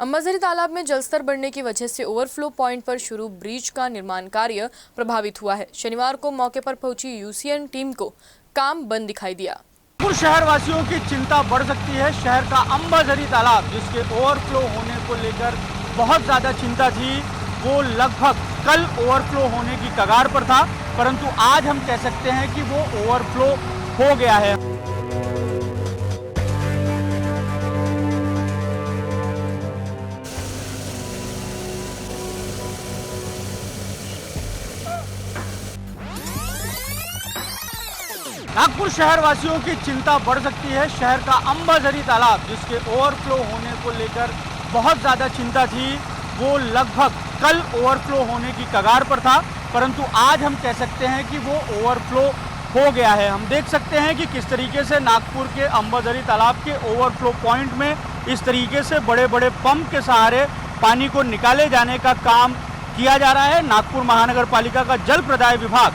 अंबाझरी तालाब में जलस्तर बढ़ने की वजह से ओवरफ्लो पॉइंट पर शुरू ब्रिज का निर्माण कार्य प्रभावित हुआ है। शनिवार को मौके पर पहुंची यूसीएन टीम को काम बंद दिखाई दिया। शहर वासियों की चिंता बढ़ सकती है। शहर का अंबाझरी तालाब जिसके ओवरफ्लो होने को लेकर बहुत ज़्यादा चिंता थी, वो लगभग कल ओवरफ्लो होने की कगार पर था, परंतु आज हम कह सकते हैं कि वो ओवरफ्लो हो गया है। नागपुर शहर वासियों की चिंता बढ़ सकती है। शहर का अंबाझरी तालाब जिसके ओवरफ्लो होने को लेकर बहुत ज़्यादा चिंता थी, वो लगभग कल ओवरफ्लो होने की कगार पर था, परंतु आज हम कह सकते हैं कि वो ओवरफ्लो हो गया है। हम देख सकते हैं कि किस तरीके से नागपुर के अंबाझरी तालाब के ओवरफ्लो पॉइंट में इस तरीके से बड़े बड़े पंप के सहारे पानी को निकाले जाने का काम किया जा रहा है। नागपुर महानगर पालिका का जल प्रदाय विभाग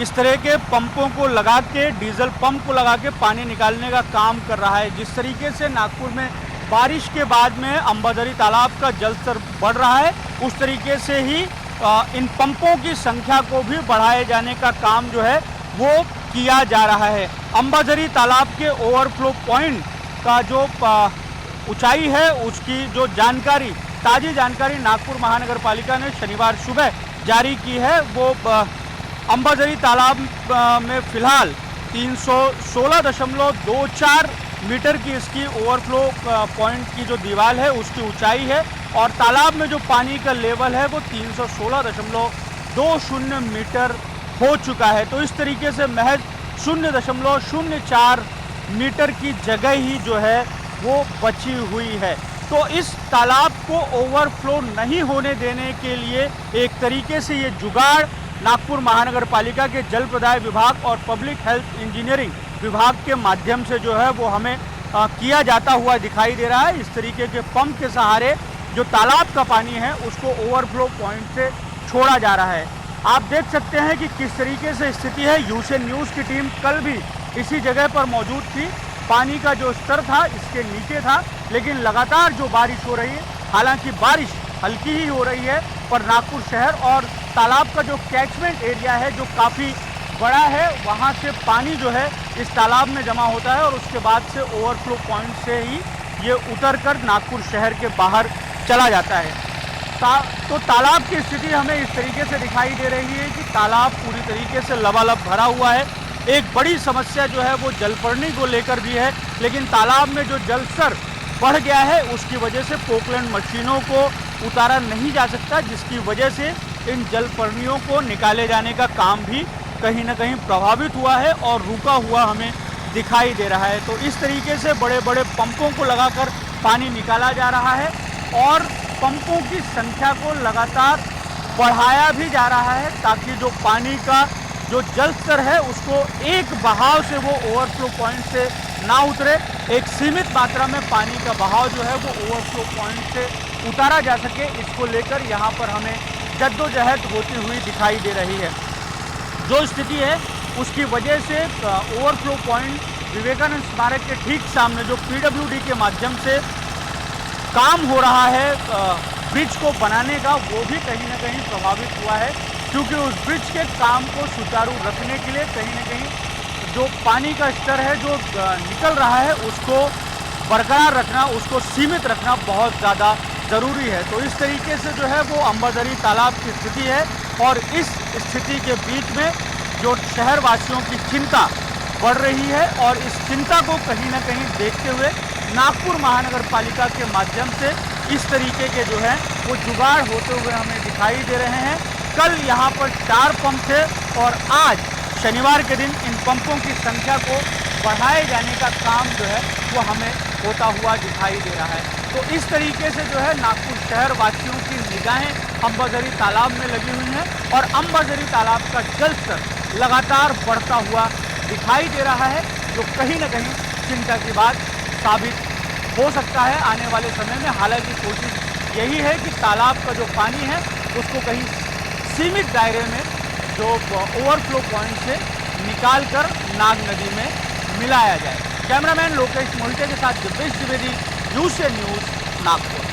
इस तरह के पंपों को लगा के, डीजल पंप को लगा के पानी निकालने का काम कर रहा है। जिस तरीके से नागपुर में बारिश के बाद में अंबाझरी तालाब का जलस्तर बढ़ रहा है, उस तरीके से ही इन पंपों की संख्या को भी बढ़ाए जाने का काम जो है वो किया जा रहा है। अंबाझरी तालाब के ओवरफ्लो पॉइंट का जो ऊंचाई है, उसकी जो जानकारी, ताज़ी जानकारी नागपुर महानगर पालिका ने शनिवार सुबह जारी की है। वो अंबाझरी तालाब में फिलहाल 316.24 मीटर की इसकी ओवरफ्लो पॉइंट की जो दीवार है उसकी ऊंचाई है, और तालाब में जो पानी का लेवल है वो 316.20 मीटर हो चुका है। तो इस तरीके से महज 0.04 मीटर की जगह ही जो है वो बची हुई है। तो इस तालाब को ओवरफ्लो नहीं होने देने के लिए एक तरीके से ये जुगाड़ नागपुर महानगर पालिका के जल प्रदाय विभाग और पब्लिक हेल्थ इंजीनियरिंग विभाग के माध्यम से जो है वो हमें किया जाता हुआ दिखाई दे रहा है। इस तरीके के पंप के सहारे जो तालाब का पानी है उसको ओवरफ्लो पॉइंट से छोड़ा जा रहा है। आप देख सकते हैं कि किस तरीके से स्थिति है। यूसीएन न्यूज़ की टीम कल भी इसी जगह पर मौजूद थी। पानी का जो स्तर था इसके नीचे था, लेकिन लगातार जो बारिश हो रही है, हालांकि बारिश हल्की ही हो रही है, पर नागपुर शहर और तालाब का जो कैचमेंट एरिया है जो काफ़ी बड़ा है, वहाँ से पानी जो है इस तालाब में जमा होता है और उसके बाद से ओवरफ्लो पॉइंट से ही ये उतरकर नागपुर शहर के बाहर चला जाता है। तो तालाब की स्थिति हमें इस तरीके से दिखाई दे रही है कि तालाब पूरी तरीके से लबालब भरा हुआ है। एक बड़ी समस्या जो है वो जलपर्णी को लेकर भी है, लेकिन तालाब में जो जलस्तर बढ़ गया है उसकी वजह से पोकलैंड मशीनों को उतारा नहीं जा सकता, जिसकी वजह से इन जलपर्णियों को निकाले जाने का काम भी कहीं ना कहीं प्रभावित हुआ है और रुका हुआ हमें दिखाई दे रहा है। तो इस तरीके से बड़े बड़े पंपों को लगाकर पानी निकाला जा रहा है और पंपों की संख्या को लगातार बढ़ाया भी जा रहा है, ताकि जो पानी का जो जल स्तर है उसको एक बहाव से वो ओवरफ्लो पॉइंट से ना उतरे, एक सीमित मात्रा में पानी का बहाव जो है वो ओवरफ्लो पॉइंट से उतारा जा सके। इसको लेकर यहाँ पर हमें जद्दोजहद होती हुई दिखाई दे रही है। जो स्थिति है उसकी वजह से ओवरफ्लो पॉइंट विवेकानंद स्मारक के ठीक सामने जो पीडब्ल्यूडी के माध्यम से काम हो रहा है ब्रिज को बनाने का, वो भी कहीं ना कहीं प्रभावित हुआ है, क्योंकि उस ब्रिज के काम को सुचारू रखने के लिए कहीं ना कहीं जो पानी का स्तर है जो निकल रहा है उसको बरकरार रखना, उसको सीमित रखना बहुत ज़्यादा ज़रूरी है। तो इस तरीके से जो है वो अंबाझरी तालाब की स्थिति है, और इस स्थिति के बीच में जो शहर वासियों की चिंता बढ़ रही है, और इस चिंता को कहीं ना कहीं देखते हुए नागपुर महानगर पालिका के माध्यम से इस तरीके के जो है वो जुगाड़ होते हुए हमें दिखाई दे रहे हैं। कल यहाँ पर 4 पंप थे और आज शनिवार के दिन इन पंपों की संख्या को बढ़ाए जाने का काम जो है वो हमें होता हुआ दिखाई दे रहा है। तो इस तरीके से जो है नागपुर शहर वासियों की निगाहें अंबाझरी तालाब में लगी हुई हैं, और अंबाझरी तालाब का जलस्तर लगातार बढ़ता हुआ दिखाई दे रहा है, जो कहीं ना कहीं चिंता की बात साबित हो सकता है आने वाले समय में। हालांकि कोशिश यही है कि तालाब का जो पानी है उसको कहीं सीमित दायरे में जो ओवरफ्लो पॉइंट से निकालकर नाग नदी में मिलाया जाए। कैमरामैन लोकेश मोहिते के साथ दिव्येश द्विवेदी, यूसीएन न्यूज़, नागपुर।